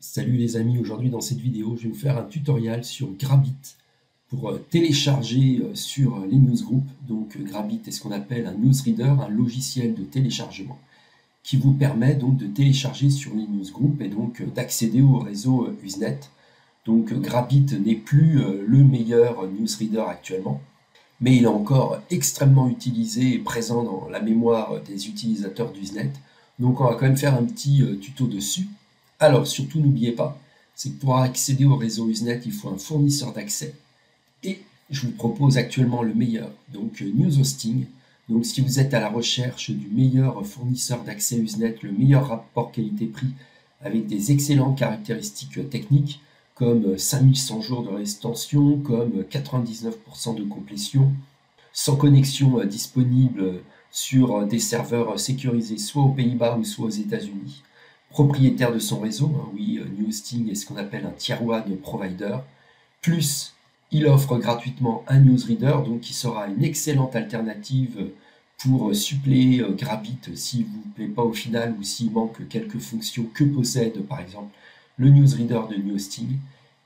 Salut les amis, aujourd'hui dans cette vidéo, je vais vous faire un tutoriel sur Grabit pour télécharger sur les newsgroups. Donc Grabit est ce qu'on appelle un newsreader, un logiciel de téléchargement qui vous permet donc de télécharger sur les newsgroups et donc d'accéder au réseau Usenet. Donc Grabit n'est plus le meilleur newsreader actuellement, mais il est encore extrêmement utilisé et présent dans la mémoire des utilisateurs d'Usenet. Donc on va quand même faire un petit tuto dessus. Alors, surtout, n'oubliez pas, c'est que pour accéder au réseau Usenet, il faut un fournisseur d'accès. Et je vous propose actuellement le meilleur, donc News Hosting. Donc, si vous êtes à la recherche du meilleur fournisseur d'accès Usenet, le meilleur rapport qualité-prix, avec des excellentes caractéristiques techniques, comme 5100 jours de rétention, comme 99% de complétion, sans connexion disponible sur des serveurs sécurisés soit aux Pays-Bas ou soit aux États-Unis, propriétaire de son réseau, oui, New Hosting est ce qu'on appelle un Tier 1 provider, plus il offre gratuitement un newsreader, donc qui sera une excellente alternative pour suppléer Grabit s'il ne vous plaît pas au final ou s'il manque quelques fonctions que possède par exemple le newsreader de New Hosting.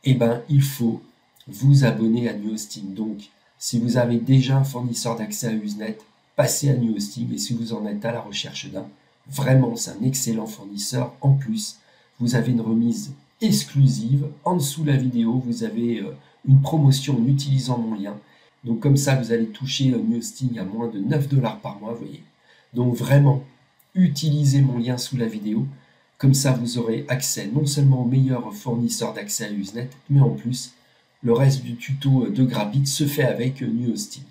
Eh bien, il faut vous abonner à New Hosting. Donc, si vous avez déjà un fournisseur d'accès à Usenet, passez à New Hosting, et si vous en êtes à la recherche d'un, vraiment, c'est un excellent fournisseur. En plus, vous avez une remise exclusive. En dessous de la vidéo, vous avez une promotion en utilisant mon lien. Donc comme ça, vous allez toucher New Hosting à moins de 9 $ par mois, vous voyez. Donc vraiment, utilisez mon lien sous la vidéo. Comme ça, vous aurez accès non seulement au meilleur fournisseur d'accès à Usenet, mais en plus, le reste du tuto de Grabit se fait avec New Hosting.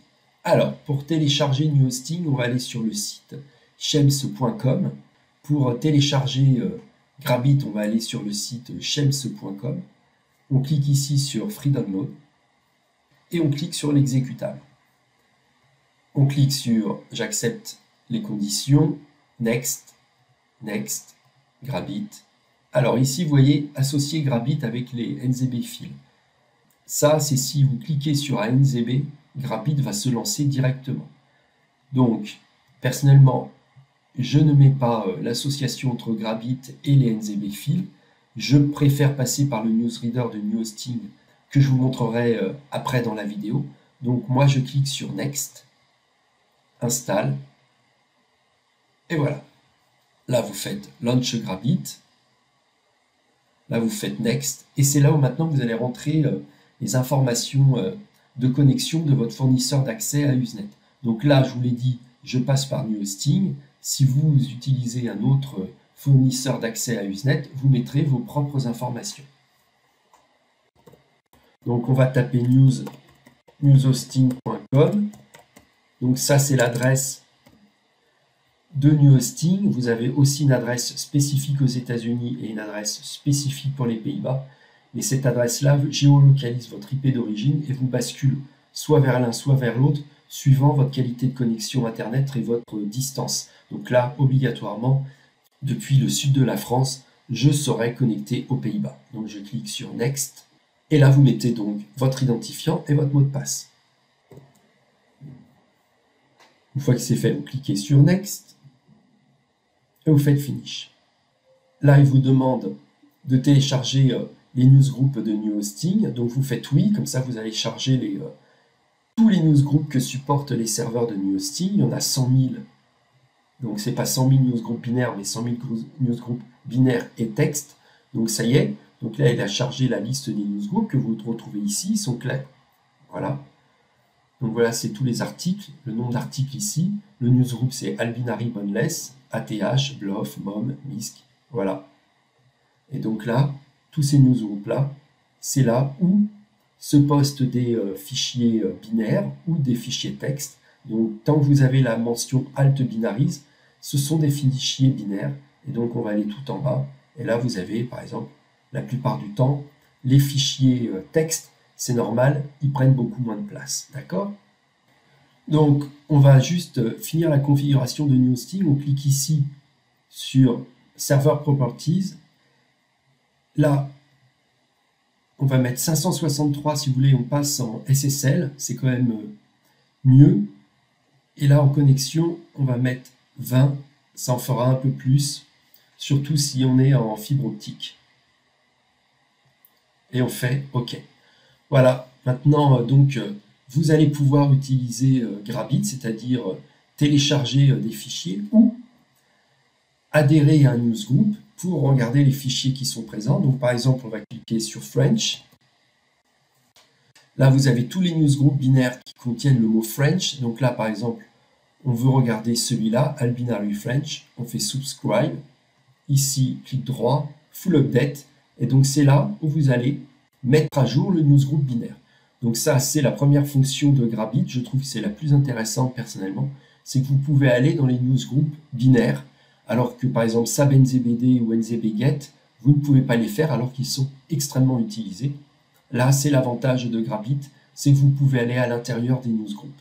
Alors, pour télécharger New Hosting, on va aller sur le site shems.com. Pour télécharger Grabit, on va aller sur le site shems.com. On clique ici sur Free Download et on clique sur l'exécutable. On clique sur J'accepte les conditions, Next, Next, Grabit. Alors ici, vous voyez, associer Grabit avec les NZB files. Ça, c'est si vous cliquez sur un NZB, Grabit va se lancer directement. Donc, personnellement, je ne mets pas l'association entre Grabit et les NZB files. Je préfère passer par le newsreader de New Hosting que je vous montrerai après dans la vidéo. Donc moi, je clique sur Next, Installe, et voilà. Là, vous faites Launch Grabit. Là, vous faites Next, et c'est là où maintenant vous allez rentrer les informations de connexion de votre fournisseur d'accès à Usenet. Donc là, je vous l'ai dit, je passe par New Hosting. Si vous utilisez un autre fournisseur d'accès à Usenet, vous mettrez vos propres informations. Donc on va taper newshosting.com. Donc ça, c'est l'adresse de New Hosting. Vous avez aussi une adresse spécifique aux États-Unis et une adresse spécifique pour les Pays-Bas. Mais cette adresse-là géolocalise votre IP d'origine et vous bascule soit vers l'un, soit vers l'autre, suivant votre qualité de connexion Internet et votre distance. Donc là, obligatoirement, depuis le sud de la France, je serai connecté aux Pays-Bas. Donc je clique sur Next, et là vous mettez donc votre identifiant et votre mot de passe. Une fois que c'est fait, vous cliquez sur Next, et vous faites Finish. Là, il vous demande de télécharger les newsgroups de New Hosting, donc vous faites oui, comme ça vous allez charger tous les newsgroups que supportent les serveurs de New Hosting. Il y en a 100 000, donc c'est pas 100 000 newsgroups binaires, mais 100 000 newsgroups binaires et texte. Donc ça y est, donc là il a chargé la liste des newsgroups que vous retrouvez ici, ils sont clairs. Voilà. Donc voilà, c'est tous les articles, le nombre d'articles ici. Le newsgroup c'est Albinary Boneless, ATH, Bluff, MOM, MISC, voilà. Et donc là, tous ces newsgroups là, c'est là où se postent des fichiers binaires ou des fichiers texte. Donc tant que vous avez la mention Alt Binaries, ce sont des fichiers binaires. Et donc on va aller tout en bas. Et là vous avez par exemple, la plupart du temps, les fichiers texte, c'est normal, ils prennent beaucoup moins de place. D'accord? Donc on va juste finir la configuration de New Hosting. On clique ici sur Server Properties. Là, on va mettre 563 si vous voulez, on passe en SSL, c'est quand même mieux. Et là, en connexion, on va mettre 20, ça en fera un peu plus, surtout si on est en fibre optique. et on fait OK. Voilà, maintenant vous allez pouvoir utiliser Grabit, c'est-à-dire télécharger des fichiers ou adhérer à un newsgroup pour regarder les fichiers qui sont présents. Donc par exemple, on va cliquer sur French. Là, vous avez tous les newsgroups binaires qui contiennent le mot French. Donc là, par exemple, on veut regarder celui-là, Albinary French. On fait Subscribe. Ici, clic droit, Full Update. Et donc c'est là où vous allez mettre à jour le newsgroup binaire. Donc ça, c'est la première fonction de Grabit. Je trouve que c'est la plus intéressante personnellement. C'est que vous pouvez aller dans les newsgroups binaires, alors que par exemple SAB-NZBD ou NZBGet, vous ne pouvez pas les faire alors qu'ils sont extrêmement utilisés. Là, c'est l'avantage de Grabit, c'est que vous pouvez aller à l'intérieur des newsgroups.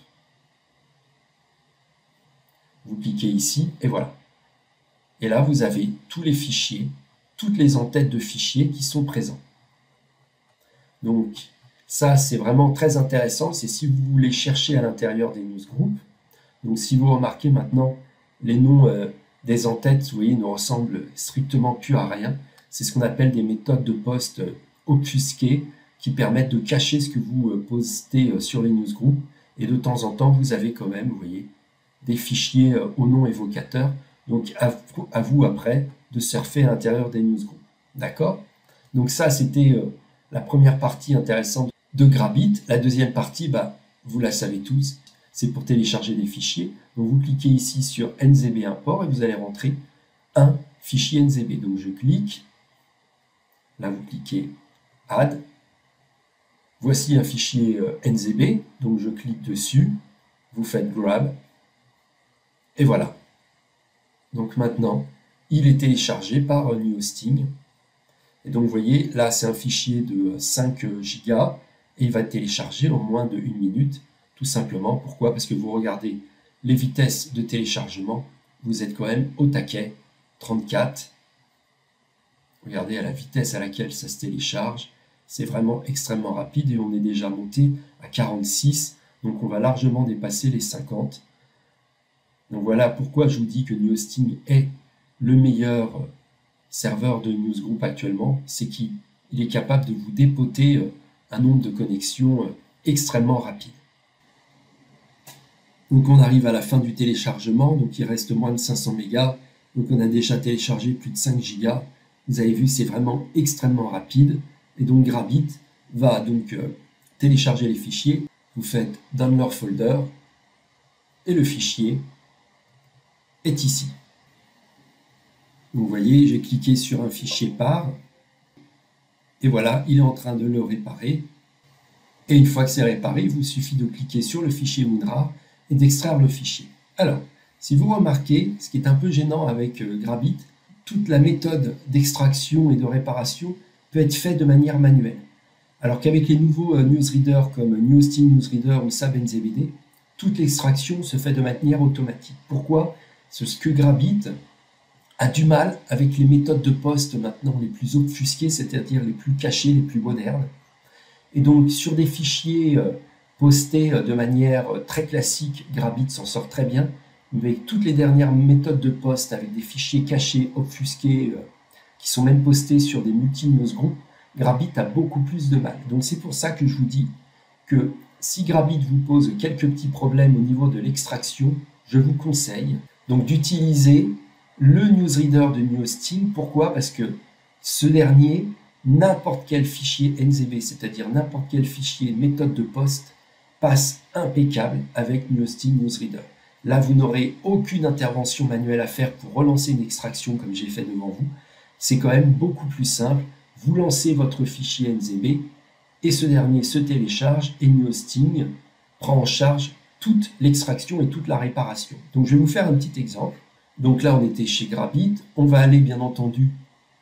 Vous cliquez ici et voilà. Et là, vous avez tous les fichiers, toutes les entêtes de fichiers qui sont présents. Donc, ça, c'est vraiment très intéressant. C'est si vous voulez chercher à l'intérieur des newsgroups. Donc, si vous remarquez maintenant, les noms des entêtes, vous voyez, ne ressemblent strictement plus à rien. C'est ce qu'on appelle des méthodes de poste obfusquées qui permettent de cacher ce que vous postez sur les newsgroups. Et de temps en temps, vous avez quand même, vous voyez, des fichiers au nom évocateur. Donc, à vous après de surfer à l'intérieur des newsgroups. D'accord? Donc ça, c'était la première partie intéressante de Grabit. La deuxième partie, vous la savez tous, c'est pour télécharger des fichiers. Donc vous cliquez ici sur NZB import et vous allez rentrer un fichier NZB. Donc je clique, là vous cliquez Add. Voici un fichier NZB, donc je clique dessus, vous faites Grab, et voilà. Donc maintenant, il est téléchargé par NewHosting. Et donc vous voyez, là c'est un fichier de 5 Go et il va être téléchargé en moins de 1 minute, tout simplement. Pourquoi? Parce que vous regardez les vitesses de téléchargement, vous êtes quand même au taquet, 34. Regardez à la vitesse à laquelle ça se télécharge, c'est vraiment extrêmement rapide et on est déjà monté à 46, donc on va largement dépasser les 50. Donc voilà pourquoi je vous dis que NewHosting est le meilleur serveur de newsgroup actuellement, c'est qu'il est capable de vous dépoter un nombre de connexions extrêmement rapide. Donc on arrive à la fin du téléchargement, donc il reste moins de 500 mégas, donc on a déjà téléchargé plus de 5 gigas. Vous avez vu, c'est vraiment extrêmement rapide, et donc Grabit va donc télécharger les fichiers. Vous faites Download Folder, et le fichier est ici. Vous voyez, j'ai cliqué sur un fichier par, et voilà, il est en train de le réparer. Et une fois que c'est réparé, il vous suffit de cliquer sur le fichier WinRAR et d'extraire le fichier. Alors, si vous remarquez, ce qui est un peu gênant avec Grabit, toute la méthode d'extraction et de réparation peut être faite de manière manuelle. Alors qu'avec les nouveaux newsreaders comme NewHosting Newsreader ou SAB-NZBD, toute l'extraction se fait de manière automatique. Pourquoi? C'est ce que Grabit a du mal avec les méthodes de poste maintenant les plus obfusquées, c'est-à-dire les plus cachées, les plus modernes. Et donc sur des fichiers postés de manière très classique, Grabit s'en sort très bien. Mais avec toutes les dernières méthodes de poste, avec des fichiers cachés, obfusqués, qui sont même postés sur des multi-newsgroups, Grabit a beaucoup plus de mal. Donc c'est pour ça que je vous dis que si Grabit vous pose quelques petits problèmes au niveau de l'extraction, je vous conseille donc d'utiliser le newsreader de NewHosting. Pourquoi? Parce que ce dernier, n'importe quel fichier NZB, c'est-à-dire n'importe quel fichier méthode de poste, passe impeccable avec NewHosting Newsreader. Là, vous n'aurez aucune intervention manuelle à faire pour relancer une extraction comme j'ai fait devant vous. C'est quand même beaucoup plus simple. Vous lancez votre fichier NZB et ce dernier se télécharge et NewHosting prend en charge toute l'extraction et toute la réparation. Donc, je vais vous faire un petit exemple. Donc là, on était chez Grabit. On va aller, bien entendu,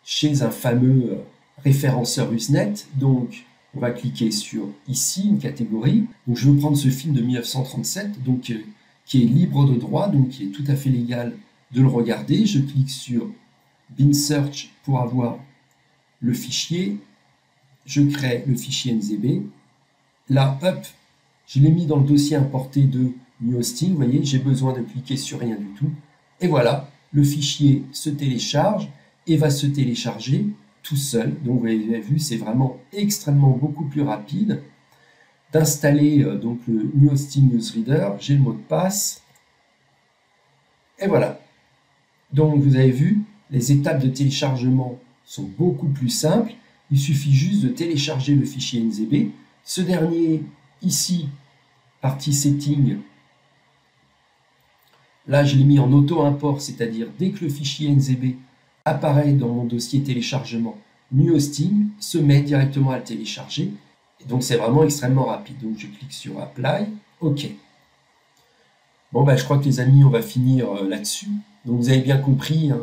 chez un fameux référenceur Usenet. Donc, on va cliquer sur ici, une catégorie. Donc, je vais prendre ce film de 1937, donc, qui est libre de droit, donc qui est tout à fait légal de le regarder. Je clique sur Bin Search pour avoir le fichier. Je crée le fichier NZB. Là, hop, je l'ai mis dans le dossier importé de NewHosting. Vous voyez, j'ai besoin de cliquer sur rien du tout. Et voilà, le fichier se télécharge et va se télécharger tout seul. Donc vous avez vu, c'est vraiment extrêmement beaucoup plus rapide d'installer donc le New Hosting Newsreader. J'ai le mot de passe. Et voilà. Donc vous avez vu, les étapes de téléchargement sont beaucoup plus simples. Il suffit juste de télécharger le fichier NZB. Ce dernier, ici, partie Setting, là je l'ai mis en auto-import, c'est-à-dire dès que le fichier NZB apparaît dans mon dossier téléchargement, New Hosting se met directement à le télécharger. Et donc c'est vraiment extrêmement rapide. Donc je clique sur Apply, OK. Bon, je crois que les amis, on va finir là-dessus. Donc vous avez bien compris, hein,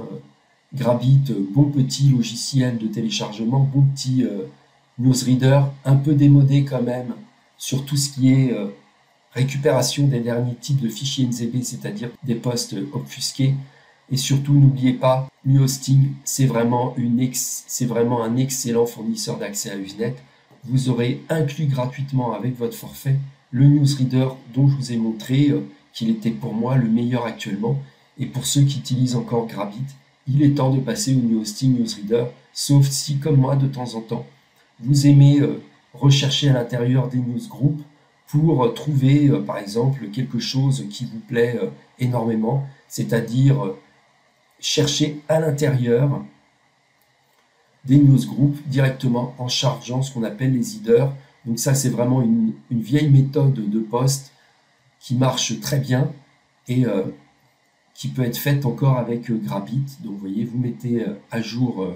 Grabit, bon petit logiciel de téléchargement, bon petit newsreader, un peu démodé quand même sur tout ce qui est récupération des derniers types de fichiers NZB, c'est-à-dire des postes obfusqués. Et surtout, n'oubliez pas, New Hosting, c'est vraiment un excellent fournisseur d'accès à Usenet. Vous aurez inclus gratuitement avec votre forfait le newsreader dont je vous ai montré qu'il était pour moi le meilleur actuellement. Et pour ceux qui utilisent encore Grabit, il est temps de passer au New Hosting Newsreader, sauf si, comme moi, de temps en temps, vous aimez rechercher à l'intérieur des newsgroups pour trouver, par exemple, quelque chose qui vous plaît énormément, c'est-à-dire chercher à l'intérieur des newsgroups directement en chargeant ce qu'on appelle les headers. Donc ça, c'est vraiment une vieille méthode de poste qui marche très bien et qui peut être faite encore avec Grabit. Donc vous voyez, vous mettez à jour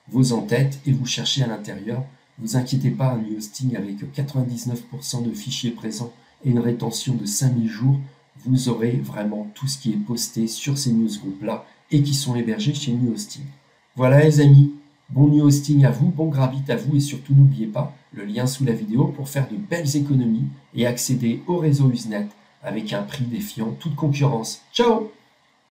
vos entêtes et vous cherchez à l'intérieur. Ne vous inquiétez pas, un New Hosting avec 99% de fichiers présents et une rétention de 5000 jours, vous aurez vraiment tout ce qui est posté sur ces newsgroups-là et qui sont hébergés chez New Hosting. Voilà les amis, bon New Hosting à vous, bon Grabit à vous et surtout n'oubliez pas le lien sous la vidéo pour faire de belles économies et accéder au réseau Usenet avec un prix défiant toute concurrence. Ciao!